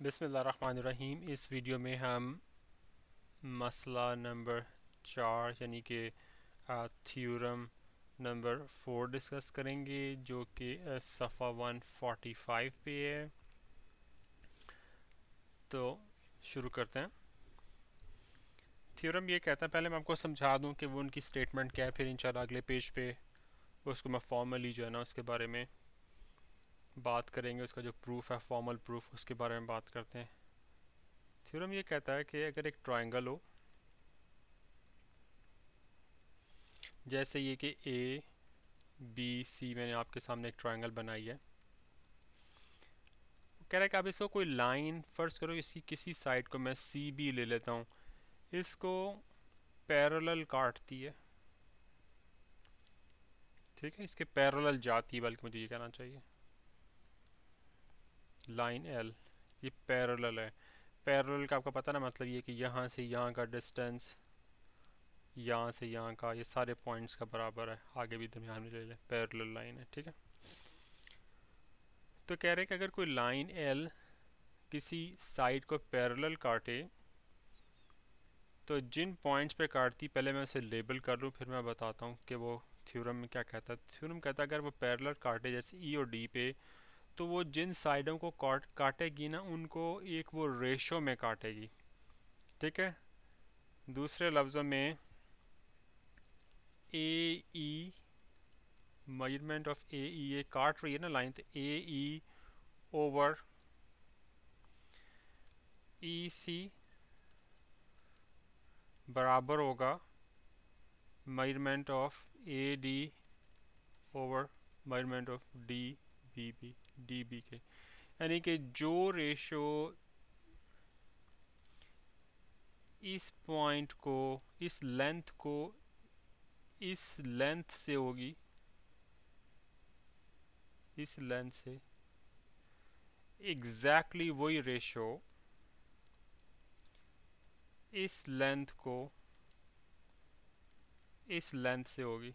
बिस्मिल्लाहिर्रहमानिर्रहीम। इस वीडियो में हम मसला नंबर 4 यानी कि थ्योरम नंबर 4 डिस्कस करेंगे, जो कि सफ़ा 145 पे है। तो शुरू करते हैं। थ्योरम ये कहता है, पहले मैं आपको समझा दूं कि वो उनकी स्टेटमेंट क्या है, फिर इंशाल्लाह अगले पेज पे उसको मैं फॉर्मली जो है ना उसके बारे में बात करेंगे। उसका जो प्रूफ है, फॉर्मल प्रूफ, उसके बारे में बात करते हैं। थ्योरम ये कहता है कि अगर एक ट्रायंगल हो, जैसे ये कि ए बी सी, मैंने आपके सामने एक ट्रायंगल बनाई है। कह रहा है कि आप इसको कोई लाइन फर्स्ट करो, इसकी किसी साइड को मैं सी बी ले लेता हूँ, इसको पैरेलल काटती है। ठीक है, इसके पैरेलल जाती है, बल्कि मुझे ये कहना चाहिए लाइन एल ये पैरेलल है। पैरेलल का आपको पता ना, मतलब ये कि यहाँ से यहाँ का डिस्टेंस यहाँ से यहाँ का, ये सारे पॉइंट्स का बराबर है, आगे भी दरमियान में ले लें, पैरेलल लाइन है। ठीक है, तो कह रहे हैं कि अगर कोई लाइन एल किसी साइड को पैरेलल काटे, तो जिन पॉइंट्स पे काटती, पहले मैं उसे लेबल कर लूँ, फिर मैं बताता हूँ कि वो थ्योरम में क्या कहता है। थ्योरम कहता है अगर वो पैरेलल काटे जैसे ई और डी पे, तो वो जिन साइडों को काटेगी ना, उनको एक वो रेशो में काटेगी। ठीक है, दूसरे लफ्ज़ों में ए ई, मेजरमेंट ऑफ ए ई, ये काट रही है ना लाइन, तो ए ई ओवर ई सी बराबर होगा measurement of A D over measurement of D B के। यानी कि जो रेशो इस पॉइंट को, इस लेंथ को इस लेंथ से होगी, इस लेंथ से एग्जैक्टली वही रेशो इस लेंथ को इस लेंथ से होगी।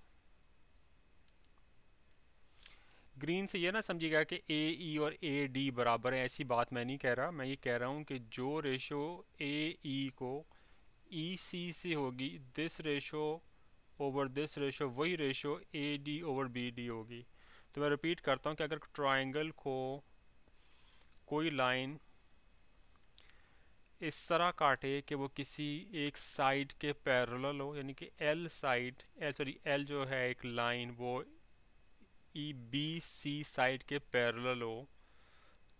ग्रीन से ये ना समझिएगा कि ए ई और ए डी बराबर है, ऐसी बात मैं नहीं कह रहा। मैं ये कह रहा हूँ कि जो रेशो ए ई को ई सी से होगी, this ratio over this ratio, वही ratio A D over B D होगी। तो मैं रिपीट करता हूँ कि अगर ट्राइंगल को कोई लाइन इस तरह काटे कि वो किसी एक साइड के पैरेलल हो, यानी कि एल साइड, एल जो है एक लाइन, वो ई बी सी साइड के पैरेलल हो,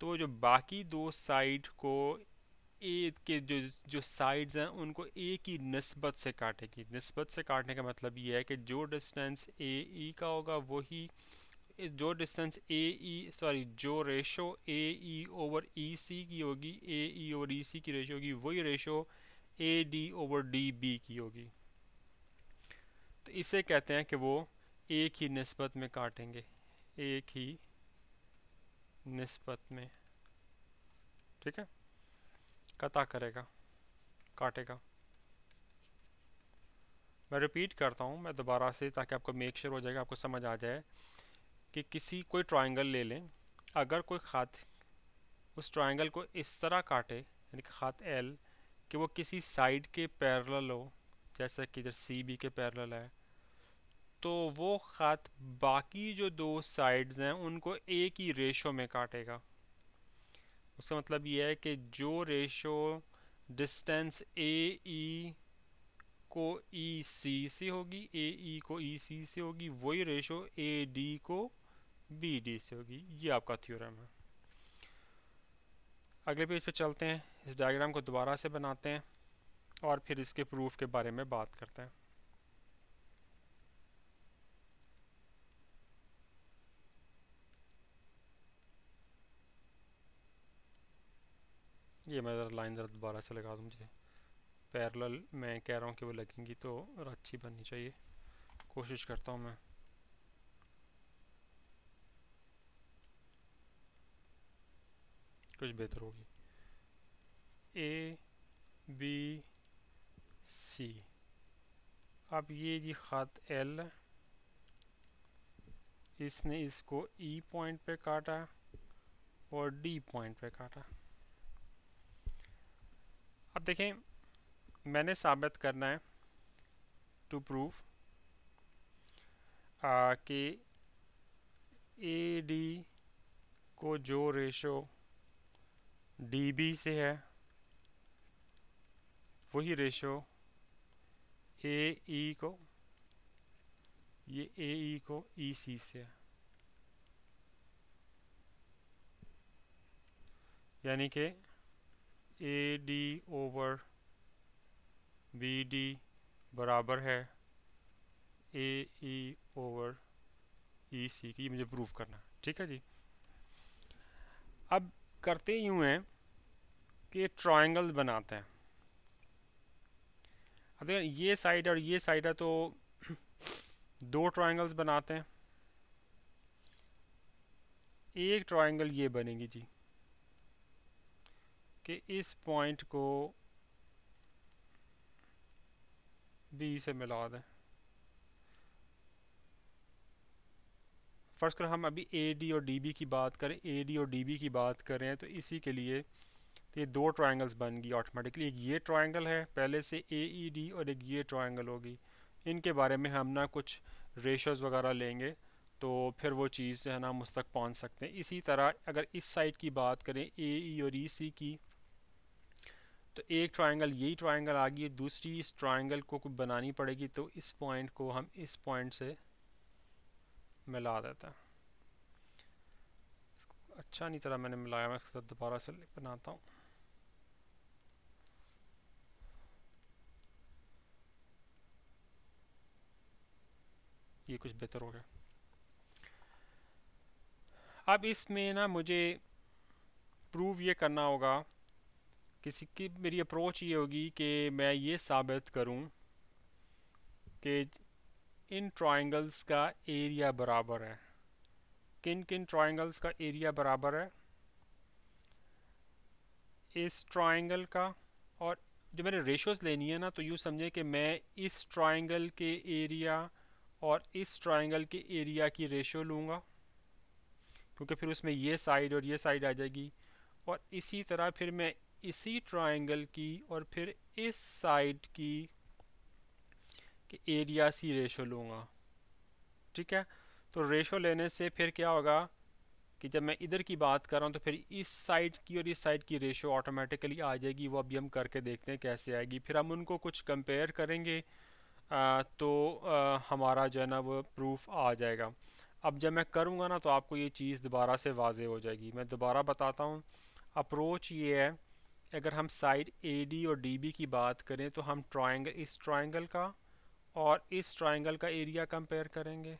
तो जो बाकी दो साइड को ए के जो साइड्स हैं उनको ए की निस्बत से काटेगी। निस्बत से काटने का मतलब ये है कि जो डिस्टेंस ए ई का होगा वही, जो डिस्टेंस ए ई सॉरी जो ratio A E over E सी की होगी, ए ई ओवर ई सी की रेशो होगी, वही ratio A D over D B की होगी। तो इसे कहते हैं कि वो एक ही निस्बत में काटेंगे, एक ही निस्बत में। ठीक है, कता करेगा, काटेगा। मैं रिपीट करता हूँ मैं दोबारा से, ताकि आपको मेक श्योर हो जाएगा, आपको समझ आ जाए कि किसी कोई ट्रायंगल ले लें, अगर कोई ख़ात उस ट्रायंगल को इस तरह काटे, यानी कि ख़ात एल, कि वो किसी साइड के पैरेलल हो, जैसा कि इधर सी बी के पैरेलल है, तो वो ख़ात बाकी जो दो साइड्स हैं उनको एक ही रेशो में काटेगा। उसका मतलब ये है कि जो रेशो डिस्टेंस ए ई को ई सी से होगी, ए ई को ई सी से होगी, वही रेशो ए डी को बी डी से होगी। ये आपका थ्योरम है। अगले पेज पे चलते हैं, इस डायग्राम को दोबारा से बनाते हैं और फिर इसके प्रूफ के बारे में बात करते हैं। ये मैं ज़रा लाइन ज़रा दोबारा से लगा दूँ, मुझे पैरेलल मैं कह रहा हूँ कि वो लगेंगी तो और अच्छी बननी चाहिए, कोशिश करता हूँ मैं। कुछ बेहतर होगी। ए बी सी, अब ये जी ख़त एल, इसने इसको ई पॉइंट पे काटा और डी पॉइंट पे काटा। अब देखें, मैंने साबित करना है टू प्रूव कि ए डी को जो रेशो डी बी से है वही रेशो ए ई को ई सी से है। यानी कि A D over B D बराबर है ए ई ओवर ई सी की। मुझे प्रूव करना, ठीक है जी। अब करते यूँ हैं कि ट्रायंगल बनाते हैं। अब देखिए, ये साइड और ये साइड है तो दो ट्रायंगल्स बनाते हैं। एक ट्रायंगल ये बनेगी जी कि इस पॉइंट को बी से मिला दें। फर्स्ट कर हम अभी ए डी और डी बी की बात करें, ए डी और डी बी की बात करें तो इसी के लिए तो ये दो ट्रायंगल्स बन गई ऑटोमेटिकली। एक ये ट्रायंगल है पहले से ए ई डी, और एक ये ट्रायंगल होगी। इनके बारे में हम ना कुछ रेशोज़ वगैरह लेंगे तो फिर वो चीज़ जो है ना हम उस तक पहुँच सकते हैं। इसी तरह अगर इस साइड की बात करें ए ई और ई सी की, तो एक ट्रायंगल यही ट्रायंगल आ गई, दूसरी इस ट्रायंगल को बनानी पड़ेगी। तो इस पॉइंट को हम इस पॉइंट से मिला देते हैं। अच्छा नहीं तरह मैंने मिलाया, मैं इसके साथ दोबारा से बनाता हूँ। ये कुछ बेहतर हो गया। अब इसमें ना मुझे प्रूव ये करना होगा, किसी की मेरी अप्रोच ये होगी कि मैं ये साबित करूं कि इन ट्रायंगल्स का एरिया बराबर है। किन किन ट्रायंगल्स का एरिया बराबर है? इस ट्रायंगल का, और जो मैंने रेशोज़ लेनी है ना तो यूँ समझें कि मैं इस ट्रायंगल के एरिया और इस ट्रायंगल के एरिया की रेशो लूँगा, क्योंकि फिर उसमें ये साइड और ये साइड आ जाएगी। और इसी तरह फिर मैं इसी ट्रायंगल की और फिर इस साइड की कि एरिया सी रेशो लूँगा, ठीक है। तो रेशो लेने से फिर क्या होगा कि जब मैं इधर की बात कर रहा हूँ तो फिर इस साइड की और इस साइड की रेशो ऑटोमेटिकली आ जाएगी। वो अभी हम करके देखते हैं कैसे आएगी, फिर हम उनको कुछ कंपेयर करेंगे तो हमारा जो है ना वो प्रूफ आ जाएगा। अब जब मैं करूँगा ना तो आपको ये चीज़ दोबारा से वाजे हो जाएगी। मैं दोबारा बताता हूँ। अप्रोच ये है, अगर हम साइड ए डी और डी बी की बात करें तो हम ट्रायंगल, इस ट्रायंगल का और इस ट्रायंगल का एरिया कंपेयर करेंगे।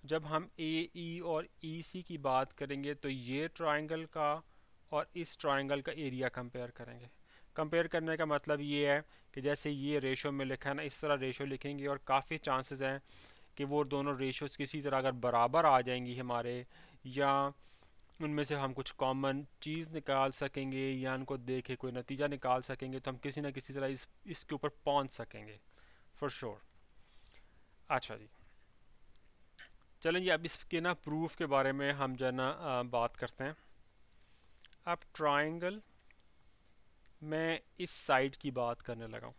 जब हम ए ई और ई सी की बात करेंगे तो ये ट्रायंगल का और इस ट्रायंगल का एरिया कंपेयर करेंगे। कंपेयर करने का मतलब ये है कि जैसे ये रेशो में लिखा है ना, इस तरह रेशो लिखेंगे और काफ़ी चांसेस हैं कि वो दोनों रेशोज़ किसी तरह अगर बराबर आ जाएंगी हमारे, या उनमें से हम कुछ कॉमन चीज़ निकाल सकेंगे या उनको देख के कोई नतीजा निकाल सकेंगे, तो हम किसी ना किसी तरह इसके ऊपर पहुंच सकेंगे फॉर श्योर। अच्छा जी, चलें जी, अब इसके ना प्रूफ के बारे में हम जो है ना बात करते हैं। अब ट्रायंगल मैं इस साइड की बात करने लगा हूँ,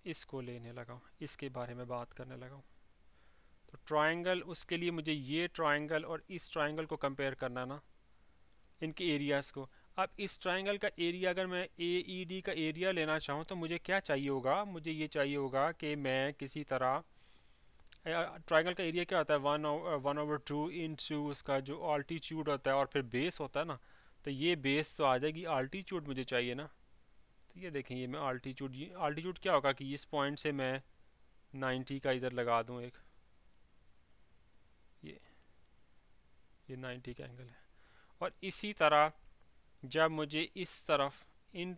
इसको लेने लगा हूँ, इसके बारे में बात करने लगा हूँ। तो ट्रायंगल, उसके लिए मुझे ये ट्रायंगल और इस ट्रायंगल को कंपेयर करना ना, इनके एरियाज़ को। अब इस ट्रायंगल का एरिया अगर मैं ए ई डी का एरिया लेना चाहूँ तो मुझे क्या चाहिए होगा? मुझे ये चाहिए होगा कि मैं किसी तरह, ट्रायंगल का एरिया क्या होता है? 1/2 इंटू उसका जो आल्टीट्यूड होता है और फिर बेस होता है ना, तो ये बेस तो आ जाएगी, आल्टीट्यूड मुझे चाहिए ना। तो ये देखें, ये मैं आल्टीट्यूड, ये आल्टीट्यूड क्या होगा कि इस पॉइंट से मैं 90 का इधर लगा दूँ एक, ये ये 90 का एंगल है। और इसी तरह जब मुझे इस तरफ इन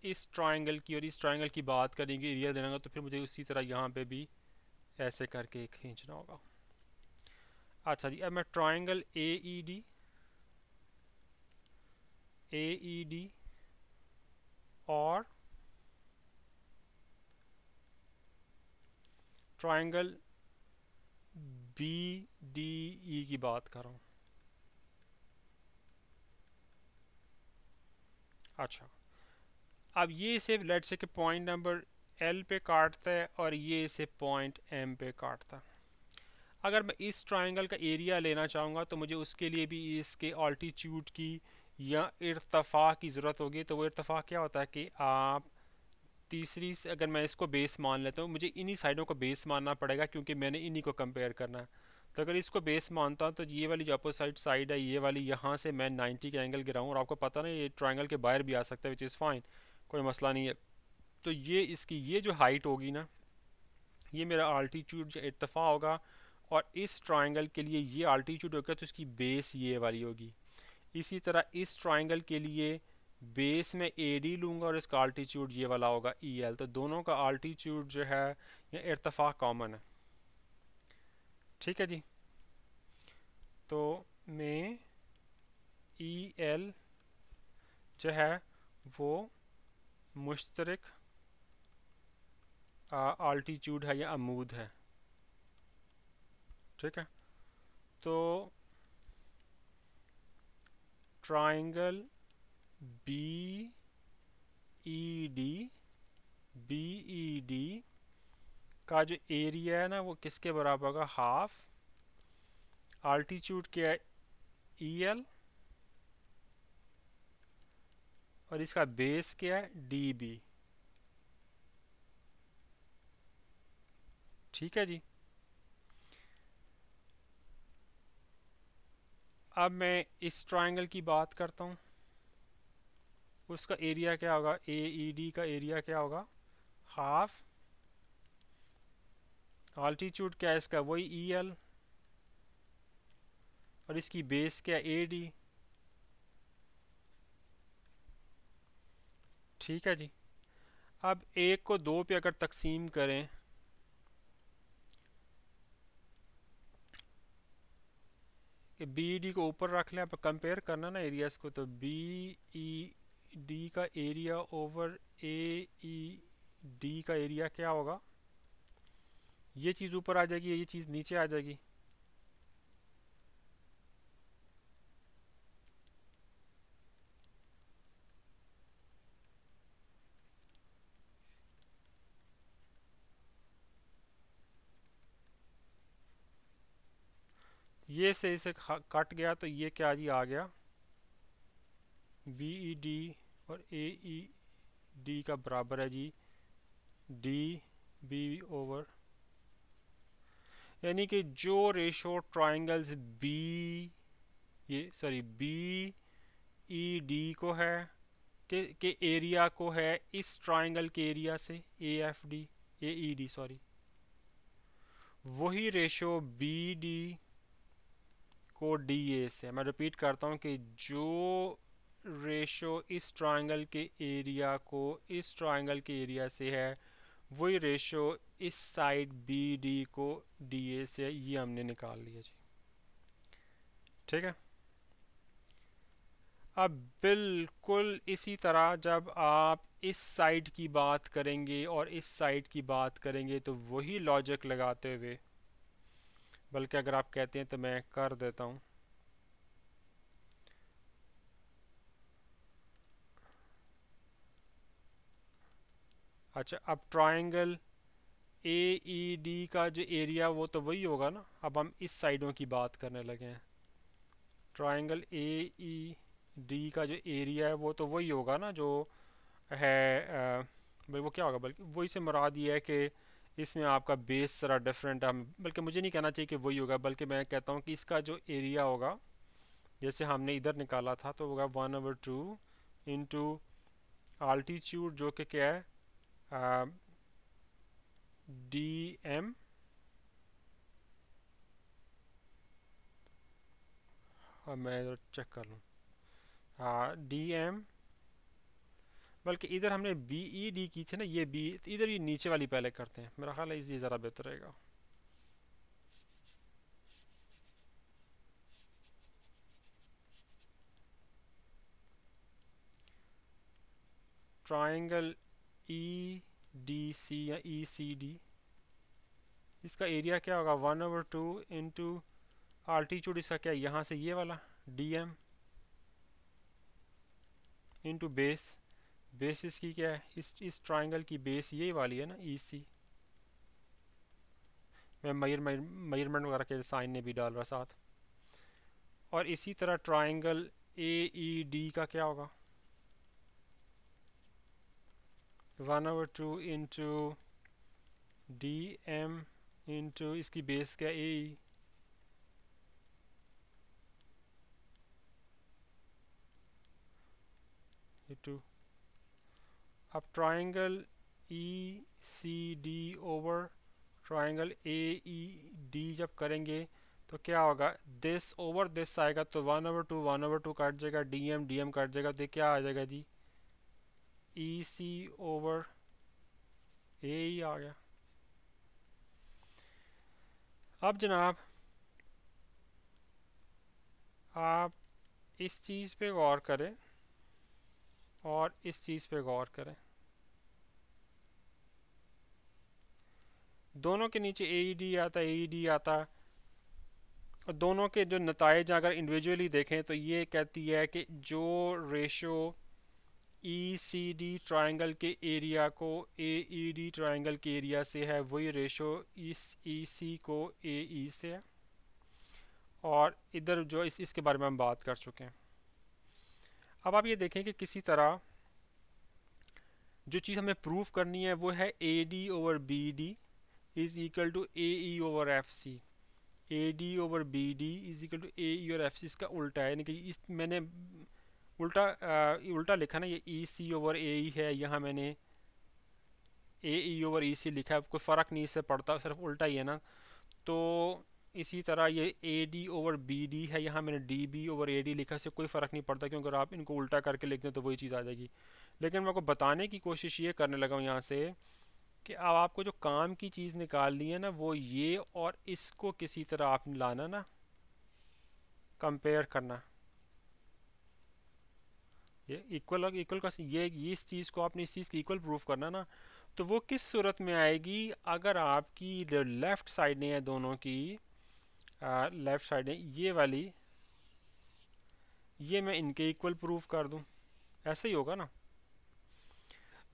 इस ट्रायंगल की और इस ट्रायंगल की बात करेंगे, एरिया देना होगा, तो फिर मुझे उसी तरह यहाँ पे भी ऐसे करके खींचना होगा। अच्छा जी, अब मैं ट्रायंगल ए ई डी और ट्रायंगल बी डी ई की बात कर रहा हूँ। अच्छा, अब ये इसे लेट्स से कि पॉइंट नंबर एल पे काटता है और ये इसे पॉइंट एम पे काटता है। अगर मैं इस ट्राइंगल का एरिया लेना चाहूँगा तो मुझे उसके लिए भी इसके ऑल्टीट्यूड की या इर्तफ़ा की ज़रूरत होगी। तो वो इर्तफ़ा क्या होता है कि आप तीसरी से अगर मैं इसको बेस मान लेता हूँ, मुझे इन्हीं साइडों को बेस मानना पड़ेगा क्योंकि मैंने इन्हीं को कंपेयर करना है। तो अगर इसको बेस मानता हूँ तो ये वाली जो अपोजिट साइड है, ये वाली, यहाँ से मैं 90 का एंगल गिराऊँ, और आपको पता ना ये ट्राइंगल के बाहर भी आ सकता है, विच इज़ फाइन, कोई मसला नहीं है। तो ये इसकी ये जो हाइट होगी ना, ये मेरा आल्टीट्यूड जो इर्तफ़ा होगा, और इस ट्राइंगल के लिए ये आल्टीट्यूड होगा तो इसकी बेस ये वाली होगी। इसी तरह इस ट्राइंगल के लिए बेस में ए डी लूँगा और इसका आल्टीट्यूड ये वाला होगा ई एल। तो दोनों का आल्टीट्यूड जो है या इर्तफ़ा कॉमन है। ठीक है जी। तो में ई एल जो है वो मुश्तरक आल्टीट्यूड है या अमूद है। ठीक है। तो triangle B E D B E D का जो एरिया है ना वो किसके बराबर होगा, हाफ आल्टीट्यूड क्या है ई एल, और इसका बेस क्या है डी बी। ठीक है जी। अब मैं इस ट्राइंगल की बात करता हूँ, उसका एरिया क्या होगा, ए ई डी का एरिया क्या होगा, हाफ आल्टीट्यूड क्या है इसका, वही ई एल, और इसकी बेस क्या है ए डी। ठीक है जी। अब एक को दो पे अगर तकसीम करें, कि बी डी को ऊपर रख लें, आप कंपेयर करना ना एरियाज को, तो बी ई डी का area over A E D का एरिया क्या होगा, ये चीज़ ऊपर आ जाएगी, ये चीज़ नीचे आ जाएगी। ये से इसे कट गया तो ये क्या जी आ गया, बी ई डी और ए ई डी का बराबर है जी डी बी ओवर, यानी कि जो रेशो ट्राइंगल्स बी ये सॉरी बी ई डी को है के एरिया को है इस ट्राइंगल के एरिया से, A F D A E D sorry, वही रेशो बी डी को डी ए से। मैं रिपीट करता हूँ कि जो रेशो इस ट्राइंगल के एरिया को इस ट्राइंगल के एरिया से है, वही रेशो इस साइड बी डी को डी ए से, ये हमने निकाल लिया जी। ठीक है। अब बिल्कुल इसी तरह जब आप इस साइड की बात करेंगे और इस साइड की बात करेंगे तो वही लॉजिक लगाते हुए, बल्कि अगर आप कहते हैं तो मैं कर देता हूँ। अच्छा, अब ट्राइंगल ए ई डी का जो एरिया वो तो वही होगा ना, अब हम इस साइडों की बात करने लगे हैं। ट्राइंगल ए ई डी का जो एरिया है वो तो वही होगा ना जो है भाई वो क्या होगा, बल्कि वही से मुराद ये है कि इसमें आपका बेस ज़रा डिफरेंट है। बल्कि मुझे नहीं कहना चाहिए कि वही होगा, बल्कि मैं कहता हूँ कि इसका जो एरिया होगा जैसे हमने इधर निकाला था तो होगा 1/2 इंटू आल्टीट्यूड जो कि क्या है डी एम, और मैं इधर चेक कर लूँ, हाँ डी एम, बल्कि इधर हमने बी ई डी की थी ना, ये बी, इधर ये नीचे वाली पहले करते हैं, मेरा ख्याल है ये ज़रा बेहतर रहेगा। ट्राइंगल ई डी सी या ई सी डी, इसका एरिया क्या होगा 1/2 इंटू आल्टीट्यूड इसका क्या है, यहाँ से ये वाला D M into base, base इसकी क्या है, इस ट्राइंगल की बेस यही वाली है ना, ई सी। मैं मेजरमेंट वगैरह के साइन ने भी डाल रहा साथ। और इसी तरह ट्राइंगल ए ई डी का क्या होगा, 1/2 इंटू डी एम इंटू इसकी बेस क्या, ए ई। ये 2। अब triangle E C D over triangle A E D जब करेंगे तो क्या होगा, दिस ओवर दिस आएगा तो 1/2 काट जाएगा, डी एम काट जाएगा, तो ये क्या आ जाएगा जी, ई सी ओवर ए ई आ गया। अब जनाब आप इस चीज़ पे गौर करें और इस चीज़ पे गौर करें, दोनों के नीचे ए ई डी आता है, ए ई डी आता है, और दोनों के जो नताइज अगर इंडिविजुअली देखें तो ये कहती है कि जो रेशो ई सी डी ट्राइंगल के एरिया को ए ई डी ट्राइंगल के एरिया से है, वही रेशो इस ई सी को ए ई से है। और इधर जो इसके बारे में हम बात कर चुके हैं। अब आप ये देखें कि किसी तरह जो चीज़ हमें प्रूफ करनी है वो है A D over B D is equal to A E over F C. A D over B D is equal to A E और एफ सी, इसका उल्टा है, यानी कि इस मैंने उल्टा लिखा ना, ये ई सी ओवर ए ई है, यहाँ मैंने ए ई ओवर ई सी लिखा है, कोई फ़र्क नहीं इससे पड़ता, सिर्फ उल्टा ही है ना। तो इसी तरह ये A D over B D है, यहाँ मैंने D B over A D लिखा, इससे कोई फ़र्क नहीं पड़ता, क्योंकि अगर आप इनको उल्टा करके लिख दें तो वही चीज़ आ जाएगी। लेकिन मैं आपको बताने की कोशिश ये करने लगा हूँ यहाँ से कि अब आपको जो काम की चीज़ निकालनी है ना वो ये, और इसको किसी तरह आपने लाना ना, कंपेयर करना, ये इक्वल का ये इस चीज़ को आपने इस चीज़ की इक्वल प्रूफ करना ना, तो वो किस सूरत में आएगी, अगर आपकी लेफ़्ट साइड है दोनों की, लेफ़्ट साइड है ये वाली, ये मैं इनके इक्वल प्रूफ कर दूं, ऐसे ही होगा ना।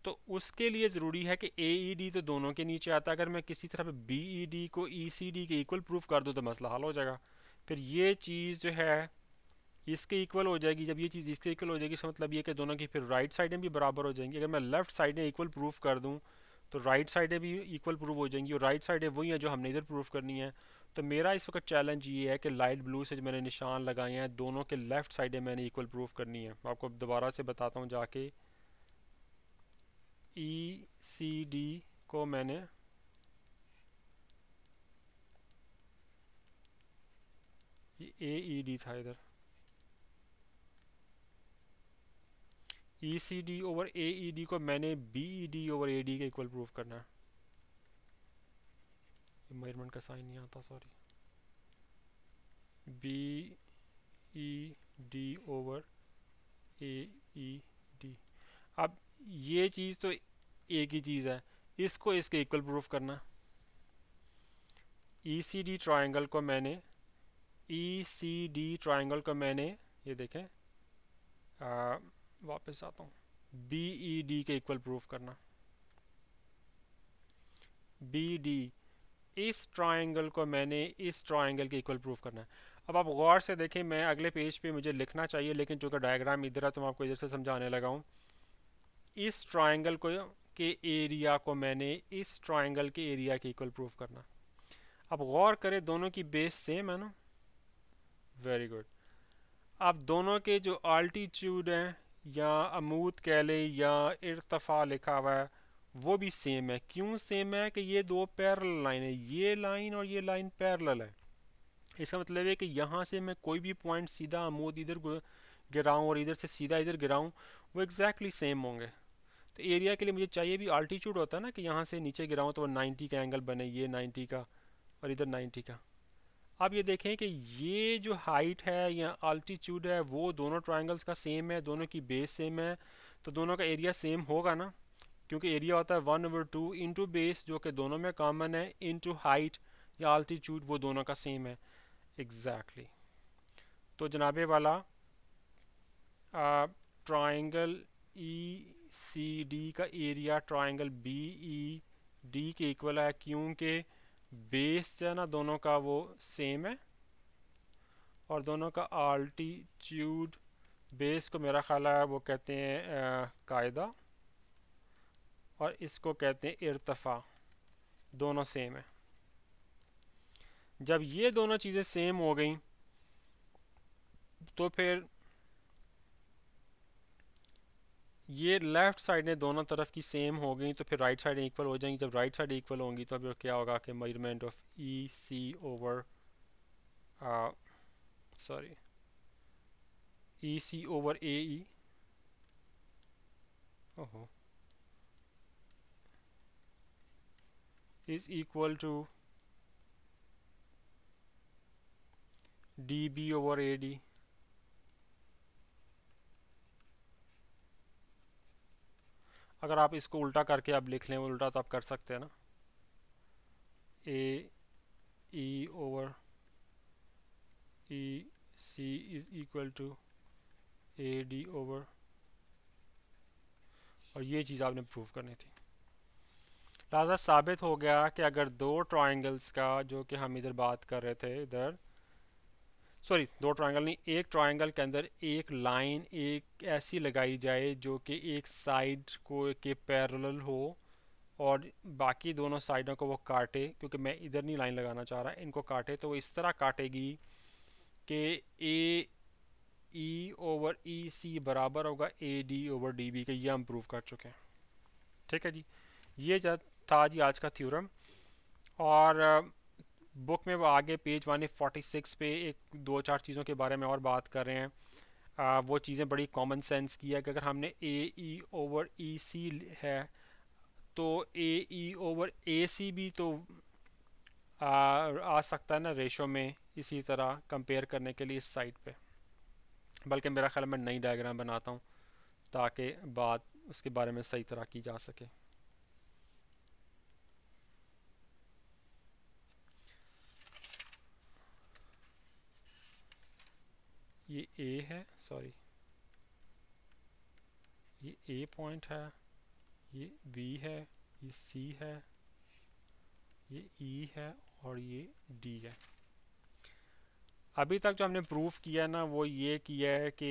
तो उसके लिए ज़रूरी है कि ए ई डी तो दोनों के नीचे आता है, अगर मैं किसी तरह बी ई डी को ई सी डी के इक्वल प्रूफ कर दूं तो मसला हल हो जाएगा। फिर ये चीज़ जो है इसके इक्वल हो जाएगी, जब ये चीज़ इसके इक्वल हो जाएगी इसका मतलब ये कि दोनों की फिर राइट साइडें भी बराबर हो जाएंगी। अगर मैं लेफ़्ट साइडें इक्वल प्रूफ कर दूं तो राइट साइडें भी इक्वल प्रूफ हो जाएंगी, और राइट साइडें वही हैं जो हमने इधर प्रूफ करनी है। तो मेरा इस वक्त चैलेंज ये है कि लाइट ब्लू से जो मैंने निशान लगाए हैं दोनों के लेफ़्ट साइडें मैंने इक्वल प्रूफ करनी है। मैं आपको दोबारा से बताता हूँ जाके, ई सी डी को मैंने ए ई डी था इधर, E C D over A E D को मैंने B E D over A D के इक्वल प्रूफ करना है। मेजरमेंट का साइन नहीं आता, sorry, B E D over A E D. अब ये चीज़ तो एक ही चीज़ है, इसको इसके इक्वल प्रूफ करना। ई सी डी ट्राइंगल को मैंने ई सी डी ट्राइंगल को मैंने ये देखें, वापस आता हूँ, बी ई डी के इक्वल प्रूफ करना। बी डी, इस ट्राइंगल को मैंने इस ट्राइंगल के इक्वल प्रूफ करना है। अब आप गौर से देखें, मैं अगले पेज पे मुझे लिखना चाहिए लेकिन चूँकि डायग्राम इधर है तो मैं आपको इधर से समझाने लगा हूँ। इस ट्राइंगल को के एरिया को मैंने इस ट्राइंगल के एरिया के इक्वल प्रूफ करना। अब गौर करें दोनों की बेस सेम है ना, वेरी गुड। अब दोनों के जो आल्टीट्यूड हैं या अमूद कह लें या इर्तफ़ा लिखा हुआ है वो भी सेम है। क्यों सेम है कि ये दो पैरेलल लाइन है, ये लाइन और ये लाइन पैरेलल है। इसका मतलब है कि यहाँ से मैं कोई भी पॉइंट सीधा अमूद इधर गिराऊँ और इधर से सीधा इधर गिराऊँ वो एग्जैक्टली सेम होंगे। तो एरिया के लिए मुझे चाहिए भी आल्टीट्यूड होता है ना, कि यहाँ से नीचे गिराऊँ तो वो 90 का एंगल बने, ये 90 का और इधर 90 का। अब ये देखें कि ये जो हाइट है या आल्टीट्यूड है वो दोनों ट्राइंगल्स का सेम है, दोनों की बेस सेम है, तो दोनों का एरिया सेम होगा ना, क्योंकि एरिया होता है 1/2 इंटू बेस जो कि दोनों में कॉमन है, इंटू हाइट या आल्टीट्यूड वो दोनों का सेम है एग्जैक्टली तो जनाबे वाला ट्राइंगल ई सी डी का area triangle B E D के इक्वल है, क्योंकि बेस जो है ना दोनों का वो सेम है और दोनों का आल्टीट्यूड, बेस को मेरा ख्याल है वो कहते हैं कायदा, और इसको कहते हैं इर्तफ़ा, दोनों सेम है। जब ये दोनों चीज़ें सेम हो गई तो फिर ये लेफ़्ट साइड ने दोनों तरफ की सेम हो गई तो फिर राइट साइड इक्वल हो जाएंगी। जब राइट साइड इक्वल होंगी तो फिर क्या होगा कि measurement of E C over sorry E C over A E, ओहो, is equal to D B over A D. अगर आप इसको उल्टा करके आप लिख लें, उल्टा तो आप कर सकते हैं ना, A E over E C is equal to A D over, और ये चीज़ आपने प्रूव करनी थी। लिहाजा साबित हो गया कि अगर दो ट्रायंगल्स का, जो कि हम इधर बात कर रहे थे, इधर सॉरी दो ट्रायंगल नहीं, एक ट्रायंगल के अंदर एक लाइन एक ऐसी लगाई जाए जो कि एक साइड को के पैरेलल हो और बाकी दोनों साइडों को वो काटे, क्योंकि मैं इधर नहीं लाइन लगाना चाह रहा, इनको काटे, तो वो इस तरह काटेगी कि ए ई ओवर ई सी बराबर होगा A D over D B के। ये हम प्रूव कर चुके हैं। ठीक है जी, ये था जी आज का थ्योरम। और बुक में वो आगे पेज 146 पे एक दो चार चीज़ों के बारे में और बात कर रहे हैं। वो चीज़ें बड़ी कॉमन सेंस की है कि अगर हमने ए ई ओवर ई सी है तो ए ई ओवर ए सी भी तो आ सकता है ना रेशो में, इसी तरह कंपेयर करने के लिए इस साइड पे। बल्कि मेरा ख्याल मैं नई डायग्राम बनाता हूँ ताकि बात उसके बारे में सही तरह की जा सके। ये ए है, सॉरी ये ए पॉइंट है, ये बी है, ये सी है, ये ई है और ये डी है। अभी तक जो हमने प्रूफ किया ना वो ये किया है कि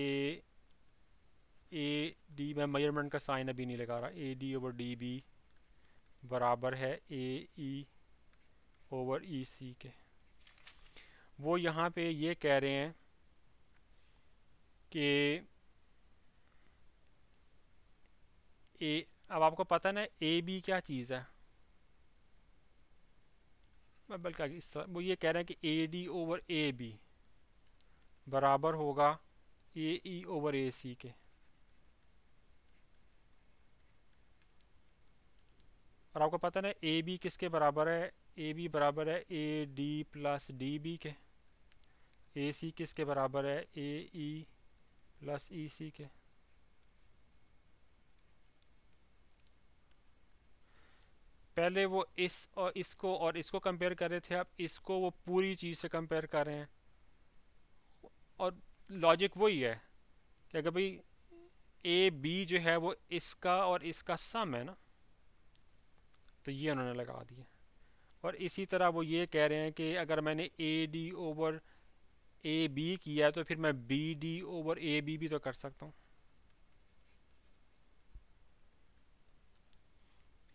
ए डी, मैं मेजरमेंट का साइन अभी नहीं लगा रहा, A D over D B बराबर है ए ई ओवर ई सी के। वो यहाँ पे ये कह रहे हैं कि ए, अब आपको पता है ना ए बी क्या चीज़ है, बल्कि इस तरह वो ये कह रहे हैं कि A D over A B बराबर होगा ए ई ओवर ए सी के। और आपको पता है ना ए बी किसके बराबर है, ए बी बराबर है A D plus D B के। ए सी किसके बराबर है, ए ई प्लस ई सी के। पहले वो इस और इसको कंपेयर कर रहे थे, अब इसको वो पूरी चीज़ से कंपेयर कर रहे हैं। और लॉजिक वही है कि अगर भाई ए बी जो है वो इसका और इसका सम है ना, तो ये उन्होंने लगा दिया। और इसी तरह वो ये कह रहे हैं कि अगर मैंने A D over A B किया है तो फिर मैं B D over A B भी तो कर सकता हूँ।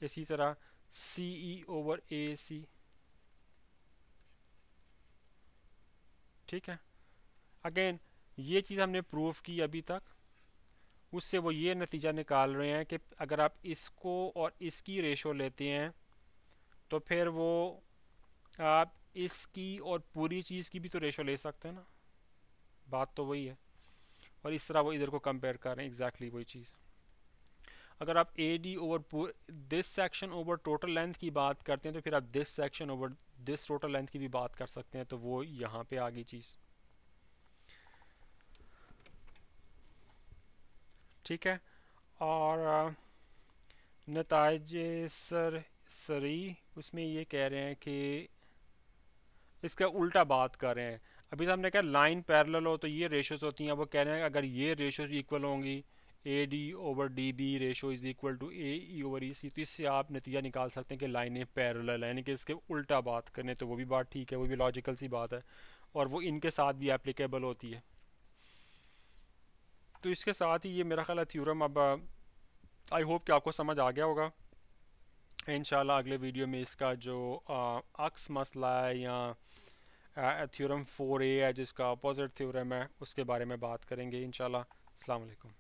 इसी तरह सी ई ओवर ए सी। ठीक है, अगेन ये चीज़ हमने प्रूफ की अभी तक। उससे वो ये नतीजा निकाल रहे हैं कि अगर आप इसको और इसकी रेशो लेते हैं तो फिर वो आप इसकी और पूरी चीज़ की भी तो रेशो ले सकते हैं ना, बात तो वही है। और इस तरह वो इधर को कंपेयर कर रहे हैं, एग्जैक्टली वही चीज़। अगर आप ए D over this section over total length की बात करते हैं तो फिर आप this section over this total length की भी बात कर सकते हैं, तो वो यहाँ पे आ गई चीज़। ठीक है, और नताज सरी उसमें ये कह रहे हैं कि इसका उल्टा बात कर रहे हैं। अभी तो हमने कहा लाइन पैरेलल हो तो ये रेशोस होती हैं, वो कह रहे हैं अगर ये रेशोस इक्वल होंगी A D over D B ratio is equal to A E over E C, तो इससे आप नतीजा निकाल सकते हैं कि लाइनें पैरेलल हैं, यानी कि इसके उल्टा बात करें तो वो भी बात ठीक है, वो भी लॉजिकल सी बात है, और वो इनके साथ भी एप्लीकेबल होती है। तो इसके साथ ही ये मेरा ख्याल है थ्योरम अब आई होप कि आपको समझ आ गया होगा। इंशाल्लाह अगले वीडियो में इसका जो अक्स मसला है या थ्योरम 4A है जिसका अपोजिट थ्योरम है उसके बारे में बात करेंगे इंशाल्लाह। अस्सलाम वालेकुम।